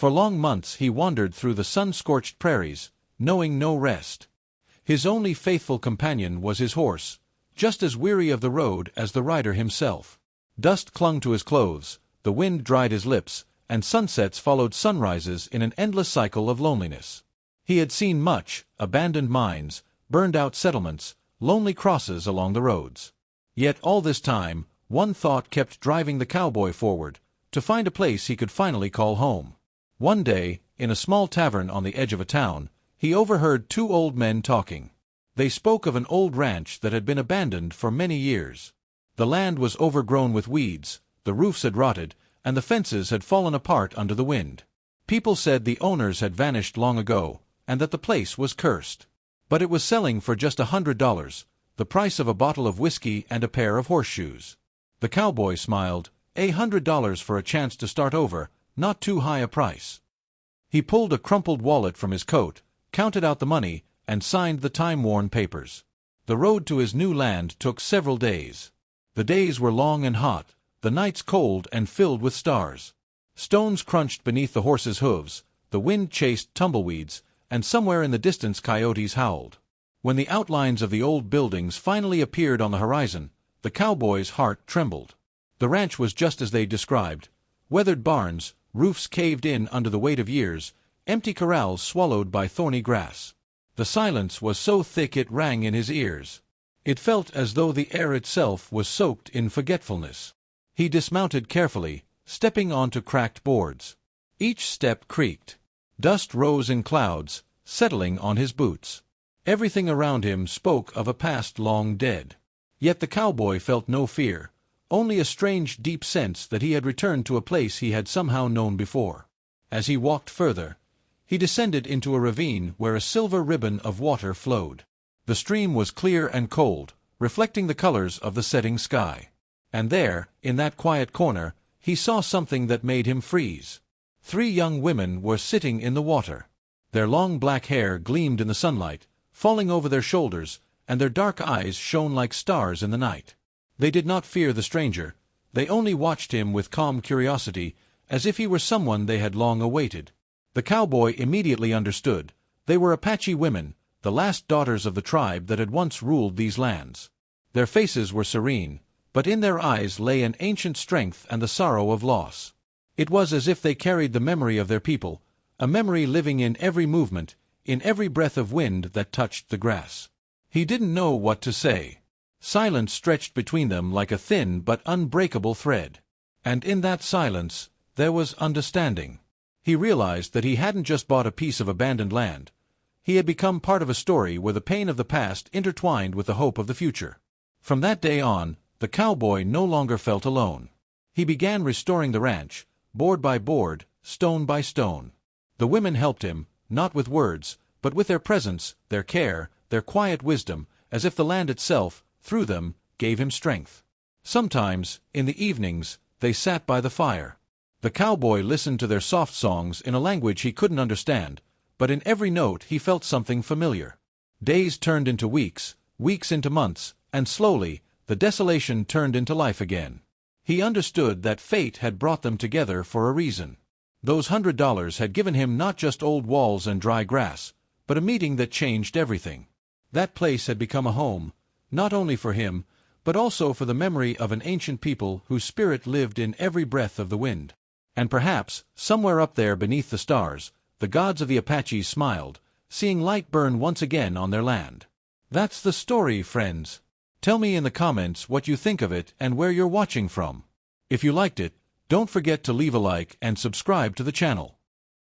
For long months he wandered through the sun-scorched prairies, knowing no rest. His only faithful companion was his horse, just as weary of the road as the rider himself. Dust clung to his clothes, the wind dried his lips, and sunsets followed sunrises in an endless cycle of loneliness. He had seen much: abandoned mines, burned-out settlements, lonely crosses along the roads. Yet all this time, one thought kept driving the cowboy forward, to find a place he could finally call home. One day, in a small tavern on the edge of a town, he overheard two old men talking. They spoke of an old ranch that had been abandoned for many years. The land was overgrown with weeds, the roofs had rotted, and the fences had fallen apart under the wind. People said the owners had vanished long ago, and that the place was cursed. But it was selling for just $100, the price of a bottle of whiskey and a pair of horseshoes. The cowboy smiled. $100 for a chance to start over, not too high a price. He pulled a crumpled wallet from his coat, counted out the money, and signed the time-worn papers. The road to his new land took several days. The days were long and hot, the nights cold and filled with stars. Stones crunched beneath the horses' hooves, the wind chased tumbleweeds, and somewhere in the distance coyotes howled. When the outlines of the old buildings finally appeared on the horizon, the cowboy's heart trembled. The ranch was just as they described: weathered barns, roofs caved in under the weight of years, empty corrals swallowed by thorny grass. The silence was so thick it rang in his ears. It felt as though the air itself was soaked in forgetfulness. He dismounted carefully, stepping onto cracked boards. Each step creaked. Dust rose in clouds, settling on his boots. Everything around him spoke of a past long dead. Yet the cowboy felt no fear, only a strange deep sense that he had returned to a place he had somehow known before. As he walked further, he descended into a ravine where a silver ribbon of water flowed. The stream was clear and cold, reflecting the colors of the setting sky. And there, in that quiet corner, he saw something that made him freeze. 3 young women were sitting in the water. Their long black hair gleamed in the sunlight, falling over their shoulders, and their dark eyes shone like stars in the night. They did not fear the stranger. They only watched him with calm curiosity, as if he were someone they had long awaited. The cowboy immediately understood. They were Apache women, the last daughters of the tribe that had once ruled these lands. Their faces were serene, but in their eyes lay an ancient strength and the sorrow of loss. It was as if they carried the memory of their people, a memory living in every movement, in every breath of wind that touched the grass. He didn't know what to say. Silence stretched between them like a thin but unbreakable thread. And in that silence, there was understanding. He realized that he hadn't just bought a piece of abandoned land. He had become part of a story where the pain of the past intertwined with the hope of the future. From that day on, the cowboy no longer felt alone. He began restoring the ranch, board by board, stone by stone. The women helped him, not with words, but with their presence, their care, their quiet wisdom, as if the land itself, through them, gave him strength. Sometimes, in the evenings, they sat by the fire. The cowboy listened to their soft songs in a language he couldn't understand, but in every note he felt something familiar. Days turned into weeks, weeks into months, and slowly, the desolation turned into life again. He understood that fate had brought them together for a reason. Those $100 had given him not just old walls and dry grass, but a meeting that changed everything. That place had become a home, not only for him, but also for the memory of an ancient people whose spirit lived in every breath of the wind. And perhaps, somewhere up there beneath the stars, the gods of the Apaches smiled, seeing light burn once again on their land. That's the story, friends. Tell me in the comments what you think of it and where you're watching from. If you liked it, don't forget to leave a like and subscribe to the channel.